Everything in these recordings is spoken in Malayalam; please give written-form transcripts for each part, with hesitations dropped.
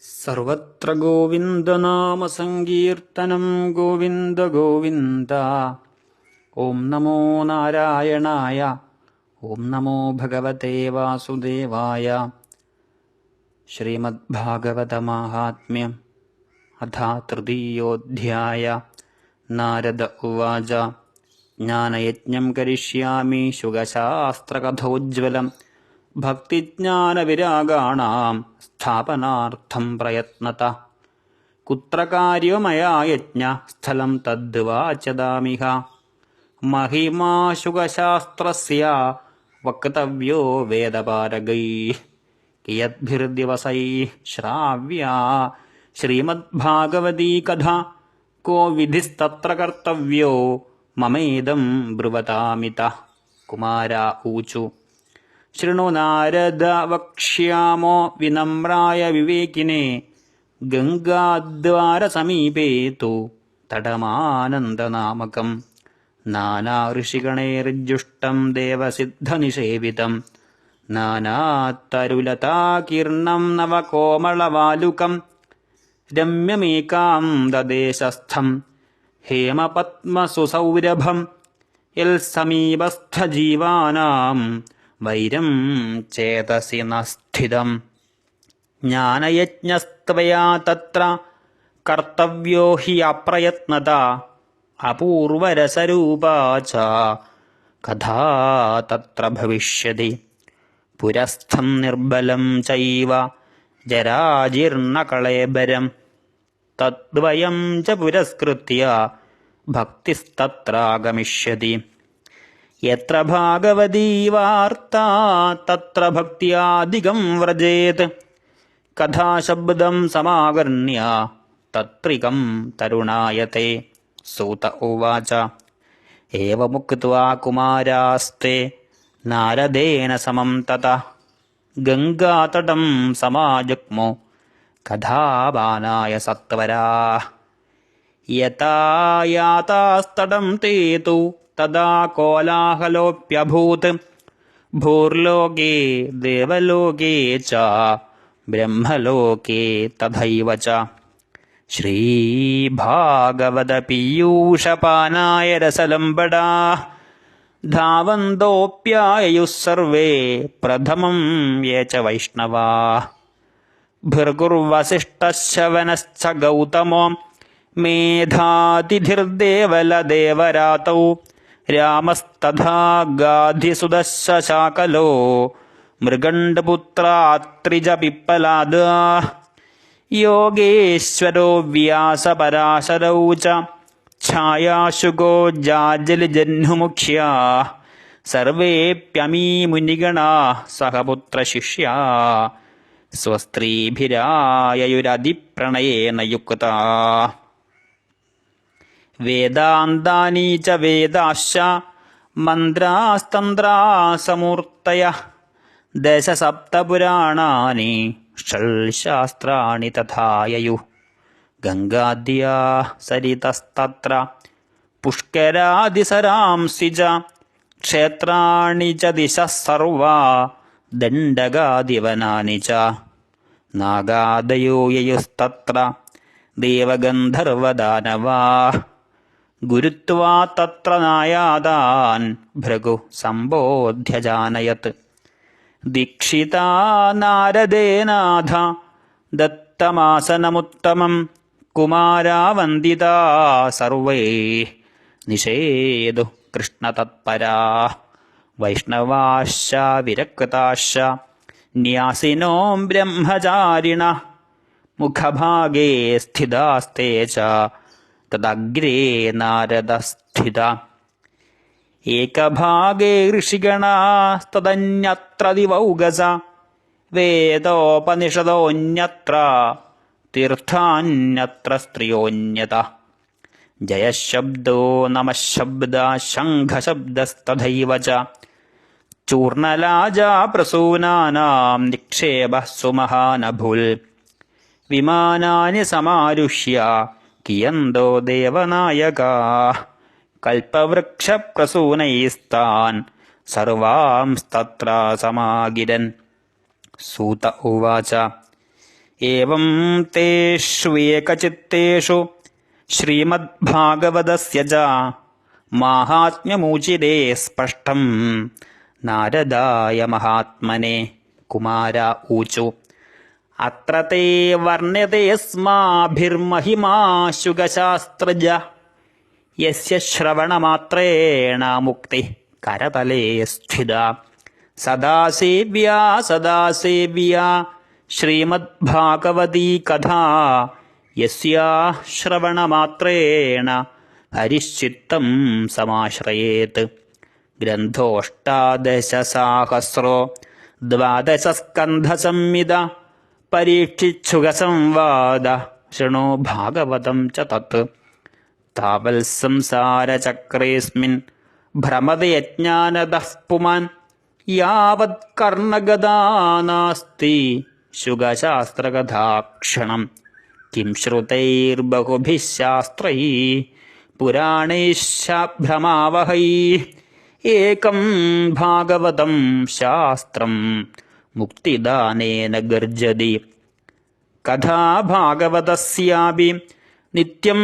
സർവത്ര ഗോവിന്ദനാമസങ്കീർത്തനം ഗോവിന്ദ ഗോവിന്ദ. ഓം നമോ നാരായണായ. ഓം നമോ ഭഗവതേ വാസുദേവായ. ശ്രീമദ്ഭാഗവതമാഹാത്മ്യം അഥ തൃതീയോऽധ്യായ. നാരദ ഉവാച. ജ്ഞാനയജ്ഞം കരിഷ്യാമി ശുഗശാസ്ത്രകഥോജ്വലം ഭക്തിജ്ഞാനവിരാഗാണാം സ്ഥാപനാർത്ഥം പ്രയത്നത. കുത്ര കാര്യോ മയാ യജ്ഞ സ്ഥലം തദ്വാചതാമിഹ. മഹിമാ ശുഗശാസ്ത്രസ്യ വക്തവ്യോ വേദപാരഗൈഃ. കിയദ്ഭിർദിവസൈഃ ശ്രാവ്യാ ശ്രീമദ്ഭാഗവതീ കഥാ. കോ വിധിസ്തത്ര കർത്തവ്യോ മമേദം ബ്രുവതാമിതഃ. കുമാരാ ഊചു. ശൃണു നാരദ വക്ഷ്യാമോ വിനമ്രായ വിവേകിനെ. ഗംഗാദ്വാരസമീപേ തു തടമാനന്ദനാമകം. നാനാഋഷിഗണൈർജുഷ്ടം ദേവസിദ്ധനിഷേവിതം. നാനാത്തരുലതാകീർണം നവകോമളവാലുകം. രമ്യമേകാന്തദേശസ്ഥം ഹേമപത്മസുസൗരഭം. യൽസമീപസ്ഥജീവാനാം വൈരം ചേതസി ന സ്ഥിതം. ജ്ഞാനയജ്ഞസ്ത്വയാ തത്ര കർത്തവ്യോ ഹി അപ്രയത്നത. അപൂർവരസരൂപാ ച കഥാ തത്ര ഭവിഷ്യതി. പുരസ്ഥം നിർബലം ചൈവ ജരാജീർണകളേബരം. തദ്വയം ച പുരസ്കൃത്യ ഭക്തിസ്തത്രാഗമിഷ്യതി. യത്ര ഭാഗവതീ വാർത്താ തത്ര ഭക്ത്യാധികം വ്രജേത്. കഥാശബ്ദം സമാകർണ്യ തത്രികം തരുണായത്തെ. സൂത ഉവാച. ഏവമുക്ത്വാ കുമാരാസ്തേ നാരദേന സമം തതഃ ഗംഗാതടം സമാജഗ്മോ കഥാപാനായ സത്വരാഃ. യഥാ യാതാസ്തടം തേ തു തദാ കോലാഹലോപ്യഭൂത്. ഭൂർലോകേ ദേവലോകേ ച ബ്രഹ്മലോകേ തഥൈവ ച. ശ്രീഭാഗവതപീയൂഷപാനായ രസലംബടാഃ. ധാവന്തോऽപ്യായയുഃ സർവേ പ്രഥമം യേ ച വൈഷ്ണവാഃ. ഭൃഗുർവസിഷ്ഠശ്ച ഗൗതമോ മേധാതിഥിർദേവലദേവരാതൗ. രാമസ്തഥാ ഗാധിസുതശ്ച ശാകലോ മൃഗണ്ഡപുത്രാത്രിജ പിപ്പലാദാഃ. യോഗേശ്വരോ വ്യാസപരാശരൗ ച ഛായാശുകോ ജാജലിജഹ്നുമുഖ്യാഃ. സർവേപ്യമീ മുനിഗണാഃ സഹപുത്രശിഷ്യാഃ സ്വസ്ത്രീഭിരായയുരതിപ്രണയേന യുക്താഃ. വേദാന്താനി ച വേദാശ്ച മന്ത്രാസ്തന്ത്രാസമൂർത്തയഃ. ദശസപ്തപുരാണാനി ഷഡ്ശാസ്ത്രാണി തഥാ യയുഃ. ഗംഗാദ്യാ സരിതസ്തത്ര പുഷ്കരാദിസരാംസി ച. ക്ഷേത്രാണി ച ദിശഃ സർവാ ദണ്ഡകാദിവനാനി ച. നാഗാദയോ യയുസ്തത്ര ദേവഗന്ധർവദാനവാഃ. ഗുരുത്വാ തത്ര നായാതാൻ ഭൃഗു സംബോധ്യ ജാനയത്. ദീക്ഷിതാ നാരദേനാഥ ദത്തമാസനമുത്തമം. കുമാരാ വന്ദിതാ സർവേ നിഷേദു കൃഷ്ണതത്പരാഃ. വൈഷ്ണവാശ്ച വിരക്താശ്ച ന്യാസിനോ ബ്രഹ്മചാരിണഃ. മുഖഭാഗേ സ്ഥിതാസ്തേ ച തദഗ്രേ നാരദസ്ഥിത. ഏകഭാഗേ ഋഷിഗണാസ്തദന്യത്ര ദിവൗഗസ. വേദോപനിഷദോऽന്യത്ര തീർത്ഥാന്യത്ര സ്ത്രിയോऽന്യതഃ. ജയശബ്ദോ നമഃശബ്ദഃ ശംഖശബ്ദസ്തഥൈവ ച. ചൂർണലാജാ പ്രസൂനാനാം നിക്ഷേപഃ സുമഹാനഭുൽ. വിമാനാനി സമാരുഹ്യ കിയന്തോ ദേവനായകാഃ. കൽപ്പവൃക്ഷപ്രസൂനൈസ്താൻ സർവാംസ്തത്ര സമാഗിരൻ. സൂത ഉവാച. एवं तेष्वेकचित्तेषु श्रीमद्भागवतस्य च माहात्म्यमुचिरे स्पष्टं नारदाय महात्मने कुमार ऊचु अत्र ते वर्ण्यतेऽस्माभिर्महिमा शुगशास्त्रज यस्य श्रवणमात्रेण मुक्तिः करतले स्थिता सदा सेव्या श्रीमद्भागवती कथा यस्या श्रवणमात्रेण हरिश्चित्तं समाश्रयेत् ग्रन्थोऽष्टादशसाहस्रो 12 परीक्षिच्छुगसंवाद शृणु भागवतं च तत् तावल्संसारचक्रेऽस्मिन् भ्रमते यज्ञानतः पुमान् यावत् कर्णगदा नास्ति शुगशास्त्रकथाक्षणं किं श्रुतैर्बहुभिः शास्त्रैः पुराणैश्च भ्रमावहै एकं भागवतं शास्त्रं मुक्तिदानेन गर्जति कथा भागवतस्यापि नित्यं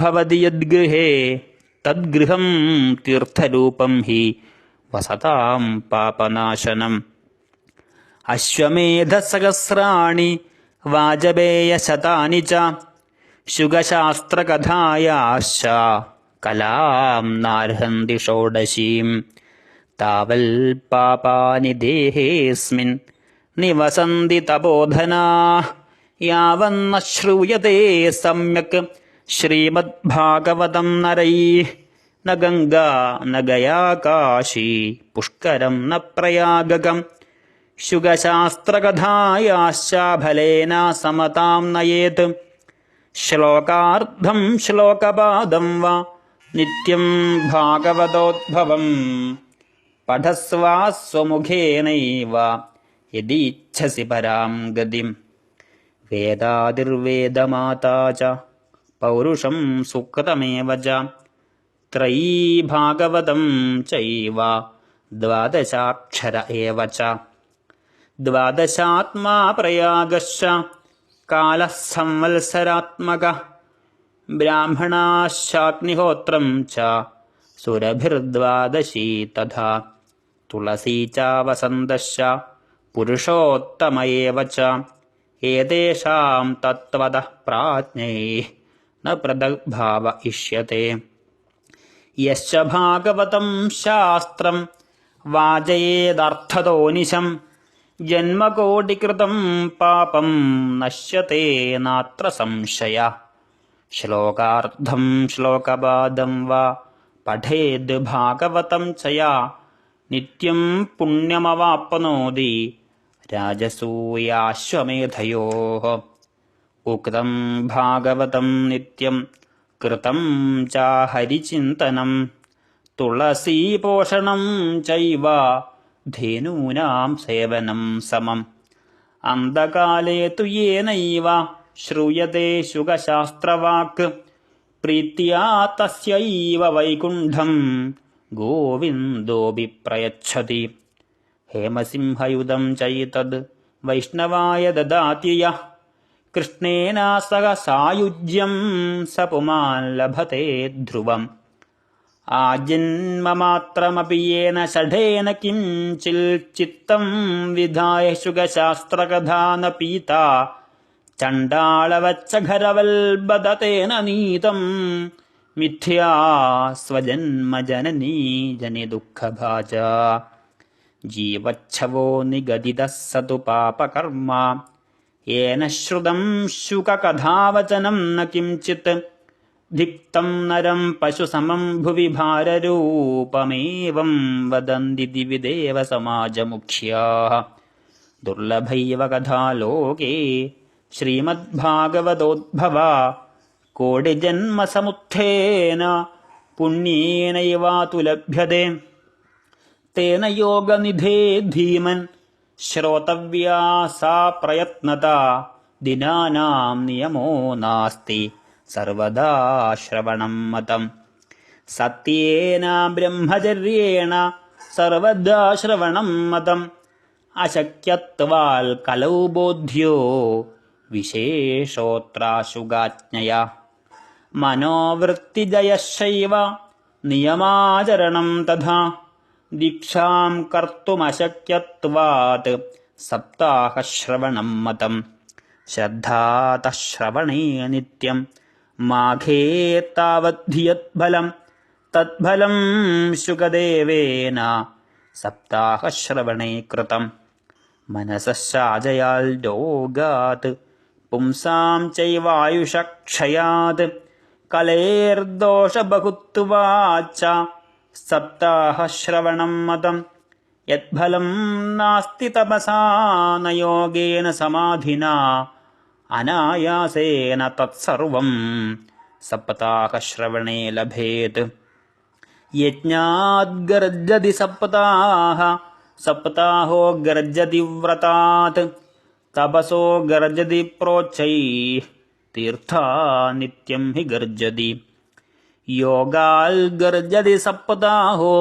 भवति यद्गृहे तद्गृहं तीर्थरूपं हि वसतां पापनाशनम् अश्वमेधसहस्राणि वाजपेयशतानि च शुगशास्त्रकथायाश्च कलां नार्हन्ति षोडशीं तावल्पापानि देहेऽस्मिन् निवसन्ति तपोधना यावन्न श्रूयते सम्यक् श्रीमद्भागवतं नरैः न गङ्गा न गया काशी पुष्करं न प्रयागकम् शुगशास्त्रकथायाश्च फलेन समतां नयेत् श्लोकार्धं श्लोकपादं वा नित्यं भागवतोद्भवम् पठस्व स्वमुखेनैव यदीच्छसि परां गतिम् वेदादिर्वेदमाता च पौरुषं सुकृतमेव च त्रयी भागवतं चैव 12 एव च 12 प्रयागश्च कालः संवत्सरात्मकः ब्राह्मणाश्चाग्निहोत्रं च सुरभिर्द्वादशी तथा तुलसी च वसन्तश्च पुरुषोत्तम एव च एतेषां तत्त्वतः प्राज्ञैः न पृथग्भाव इष्यते यश्च भागवतं शास्त्रं वाजयेदर्थतो निशं जन्मकोटिकृतं पापं नश्यते नात्र संशयः श्लोकार्धं श्लोकपादं वा पठेद् भागवतं च या नित्यं पुण्यमवाप्नोति राजसूयाश्वमेधयोः उक्तं भागवतं नित्यं कृतं च हरिचिन्तनं तुलसीपोषणं चैव धेनूनां सेवनं समम् अन्धकाले तु येनैव श्रूयते शुगशास्त्रवाक् प्रीत्या तस्यैव वैकुण्ठं गोविन्दोऽपि प्रयच्छति हेमसिंहयुधं चैतद् वैष्णवाय ददाति यः कृष्णेन सह सायुज्यं स पुमान् लभते ध्रुवम् आजन्ममात्रमपि येन षडेन किञ्चिच्चित्तं विधाय शुगशास्त्रकथा न पीता चण्डालवच्चघरवल्बदतेन नीतं मिथ्या स्वजन्मजननी जनिदुःखभाजा जीवच्छवो निगदितः स तु पापकर्मा येन श्रुतं शुककथावचनं न किञ्चित् धिक्तं नरं पशुसमं भुवि भाररूपमेवं वदन्ति दिवि देवसमाजमुख्याः दुर्लभैव कथा लोके श्रीमद्भागवतोद्भवा कोटिजन्मसमुत्थेन पुण्येनैवातु लभ्यते तेन योगनिधे धीमन् श्रोतव्या सा प्रयत्नता दिनानां नियमो नास्ति सर्वदा श्रवणं मतम् सत्येन ब्रह्मचर्येण सर्वदा श्रवणं मतम् अशक्यत्वाल् कलौ बोध्यो വിശേഷോത്രാശുഗാജ്ഞയാ മനോവൃത്തിജയശൈവ നിയമാചരണം തഥാ ദീക്ഷാം കർത്തുമശക്യത്വാത് സപ്താഹശ്രവണം മതം ശ്രദ്ധാതഃ ശ്രവണേ നിത്യം മാഘേ താവദ്ധിയത്ഫലം തത്ഫലം ശുകദേവേന സപ്താഹശ്രവണേ കൃതം മനസശ്ചാജയാൽ രോഗാത് പുംസാം ചൈവായുഷക്ഷയാത് കലേർദോഷബഹുത്വാച്ച സപ്താഹശ്രവണം മതം യത്ഫലം നാസ്തി തപസാ ന യോഗേന സമാധിനാ അനായാസേന തത്സർവം സപ്താഹശ്രവണേ ലഭേത് യജ്ഞാത് ഗർജതി സപ്താഹോ ഗർജതി വ്രതാത് തപസോ ഗർജതി പ്രോച്ഛൈഃ തീർത്ഥാ നിത്യം ഹി ഗർജതി യോഗാൽ ഗർജതി സപ്താഹോ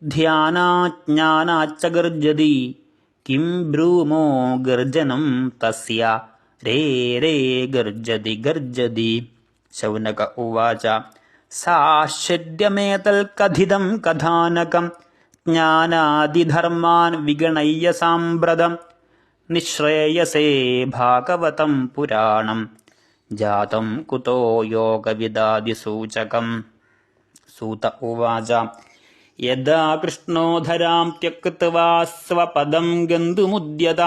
ധ്യാനാജ്ഞാനാച്ച ഗർജതി കിം ബ്രൂമോ ഗർജനം തസ്യ രേ രേ ഗർജതി ഗർജതി ശൗനക ഉവാച സാശ്ചര്യമേതൽകഥിതം കഥാനകം ജ്ഞാനാദിധർമാൻ വിഗണയ്യ സാമ്പ്രതം നിശ്രേയസേ ഭാഗവതം പുരാണം ജാതം കുതോ യോഗവിദാദിസൂചകം സൂത ഉവാച യദാ കൃഷ്ണോധരാം ത്യക്ത്വാ സ്വപദം ഗന്തുമുദ്യത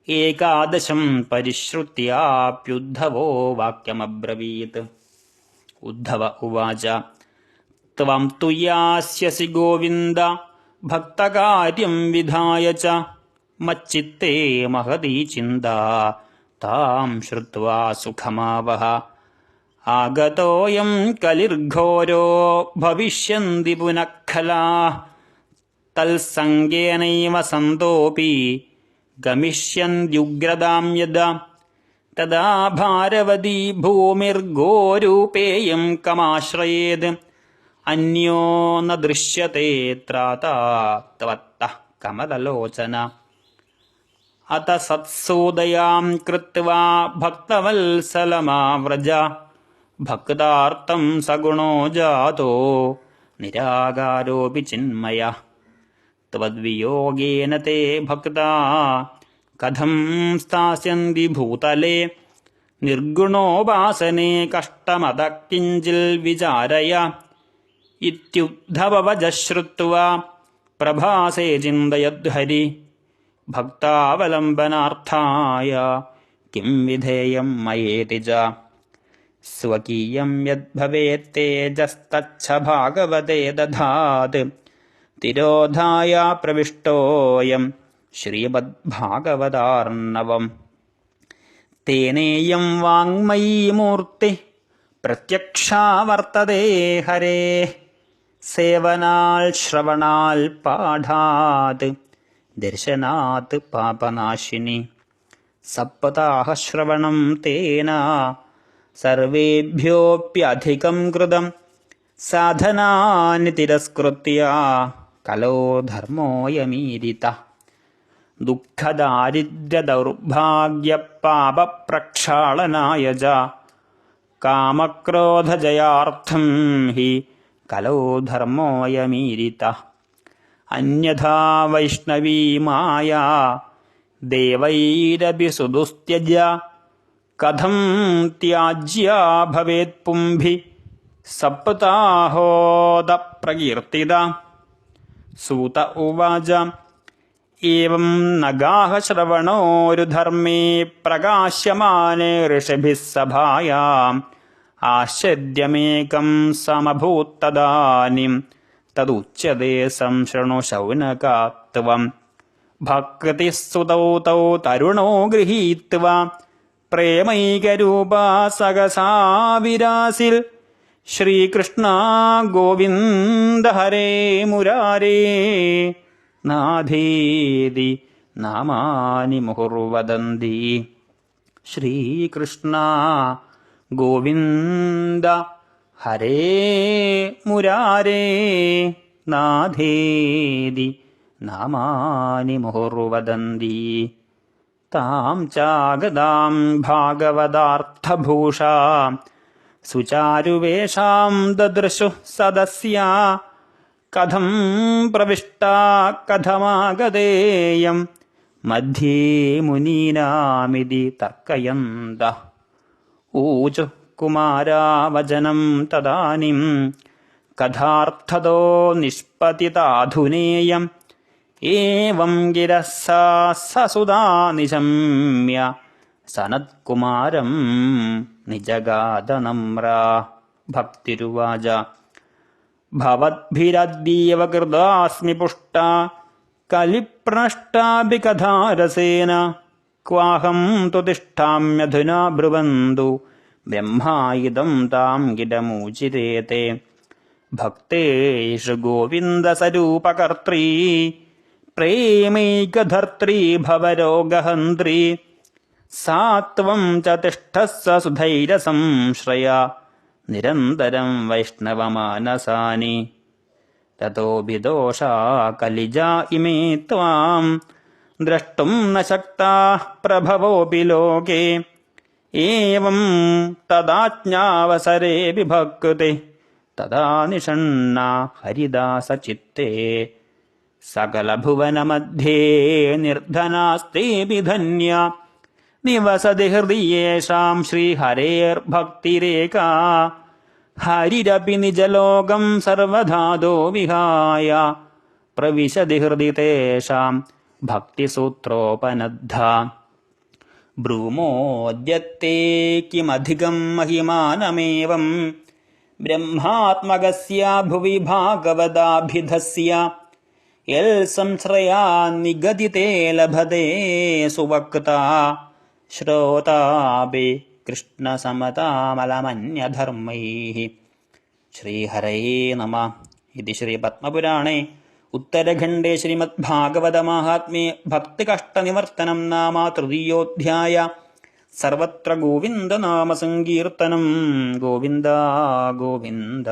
ഏകാദശം പരിശ്രുത്യാപ്യുദ്ധവോ വാക്യമബ്രവീത് ഉദ്ധവ ഉവാച ത്വം തു യാസ്യസി ഗോവിന്ദ ഭക്തകാര്യം വിധായ ച മച്ചിത്തേ മഹതീ ചിന്താ താം ശ്രുത്വാ സുഖമാവഹ ആഗതോയം കലിർഘോരോ ഭവിഷ്യന്തി പുനഃ ഖലാഃ തൽസംഗേനൈവ സന്തോപി ഗമിഷ്യന്ത്യുഗ്രതാം യദാ തദാ ഭാരവതീ ഭൂമിർഗോരൂപേയം കമാശ്രയേത് അന്യോ ന ദൃശ്യത്തെ ത്രാതാ ത്വത്തഃ കമലലോചന അത സത്സൂദയാം കൃത്വാ ഭക്തവത്സലമാവ്രജ ഭക്താർത്ഥം സഗുണോ ജാതോ നിരാകാരോപി ചിന്മയ ത്വദ്വിയോഗേന തേ ഭക്താ കഥം സ്ഥാസ്യന്തി ഭൂതലേ നിർഗുണോപാസനേ കഷ്ടമത കിഞ്ചിൽ വിചാരയ ഇത്യുദ്ധവവച ശ്രുത്വാ പ്രഭാസേ ചിന്തയദ്ഹരി ഭക്താവലംബനാർത്ഥായ കിം വിധേയം മയേതി ച സ്വകീയം യദ്ഭവേത്തേജസ്തച്ഛ ഭാഗവതേ ദധാത് തിരോധായ പ്രവിഷ്ടോയം ശ്രീമദ്ഭാഗവതാർണവം തേനേയം വാങ്മയീ മൂർത്തി പ്രത്യക്ഷാ വർത്തതേ ഹരേ സേവനാൽ ശ്രവണാൽ പാഠാത് ദർശനാത് പാപനാശിനി സപ്താഹശ്രവണം തേന സർവേഭ്യോപ്യധികം കൃതം സാധനാനി തിരസ്കൃത്യ കലോ ധർമ്മോയമീരിതഃ ദുഃഖദാരിദ്ര്യദൗർഭാഗ്യപാപപ്രക്ഷാളനായ ച കാമക്രോധജയാർത്ഥം ഹി കലോ ധർമ്മോയമീരിതഃ അന്യഥാ വൈഷ്ണവീ മായാ ദേവൈരപി സുദുസ്ത്യജ്യ കഥം ത്യാജ്യാ ഭവേത് പുംഭി സപ്താഹോദ പ്രകീർത്തിത സൂത ഉവാച ഏവം നഗാഹ ശ്രവണോരുധർമ്മേ പ്രകാശ്യമാനേ ഋഷിഭിः സഭായാം ആശ്ചര്യമേകം സമഭൂത്തദാനിം തദുച്യതേ സംശൃണു ശൗനകാ ത്വം ഭക്തിസ്തുതൗ തൗ തരുണോ ഗൃഹീത്വാ പ്രേമൈകരൂപാ സഹസാ വിരാസിൽ ശ്രീകൃഷ്ണ ഗോവിന്ദ ഹരേ മുരാരേ നാഥേതി നാമാനി മുഹുർവദന്തി ശ്രീകൃഷ്ണ ഗോവിന്ദ ഹരേ മുരാരേ നാഥേതി നാമാനി മുഹുർവദന്തി താം ചാഗതാം ഭാഗവതാർത്ഥഭൂഷാ സുചാരുവേഷാം ദദൃശു സദസ്യാ കഥം പ്രവിഷ്ടാ കഥമാഗതേയം മധ്യേ മുനീനാമിതി തർക്കയന്തഃ ഊചു കുമാരാവചനം തദാനിം കഥാർത്ഥതോ നിഷ്പതിതാധുനേയം ഏവം ഗിരഃ സാ സസുതാ നിശമ്യ സനത്കുമാരം നിജഗാദനമ്രാ. ഭക്തിരുവാച ഭവദ്ഭിരദ്യേവ കൃതാസ്മി പുഷ്ടാ കലിപ്രണഷ്ടാഭി കഥാരസേന ക്വാഹം തു തിഷ്ഠാമ്യധുനാ ബ്രുവന്തു ബ്രഹ്മായിദം താം ഗിഡമൂചിരേതേ. ഭക്തേഷു ഗോവിന്ദസ്വരൂപകർത്രേ പ്രേമൈകധർത്രേ ഭവരോഗഹന്ത്രേ സാത്വം ച തിഷ്ഠസ്സ സുധൈര്യസംശ്രയാ നിരന്തരം വൈഷ്ണവമാനസാനി. തതോഭിദോഷാ കലിജാ ഇമേ ത്വാം ദ്രഷ്ടും ന ശക്താഃ പ്രഭവോऽപി ലോകേ. ഏവം തദാജ്ഞാവസരേ വിഭക്തി തദാ നിഷണ്ണാ ഹരിദാസചിത്തേ. സകലഭുവനമധ്യേ നിർധനാസ്തേऽപി ധന്യാ നിവസതി ഹൃദി യേഷാം ശ്രീഹരേർഭക്തിരേകാ. ഹരിരപി നിജലോകം സർവധാതോ വിഹായ പ്രവിശതി ഹൃദി തേഷാം ഭക്തിസൂത്രോപനദ്ധാ. ബ്രൂമോദ്യത്തെ കിമധികം മഹിമാനമേവം ബ്രഹ്മാത്മകസ്യ ഭുവി ഭാഗവതാഭിധസ്യ യൽ സംശ്രയാ നിഗദിതേ ലഭതേ സുവക്താ ശ്രോതാപി കൃഷ്ണസമതാമലമന്യധർമ്മൈഃ. ശ്രീഹരയേ നമഃ. ഇതി ശ്രീപത്മപുരാണേ ഉത്തരഖണ്ഡേ ശ്രീമദ്ഭാഗവതമാഹാത്മ്യേ ഭക്തികഷ്ടനിവർത്തനം നാമ തൃതീയോऽധ്യായ. സർവത്ര ഗോവിന്ദനാമസങ്കീർത്തനം. ഗോവിന്ദ ഗോവിന്ദ.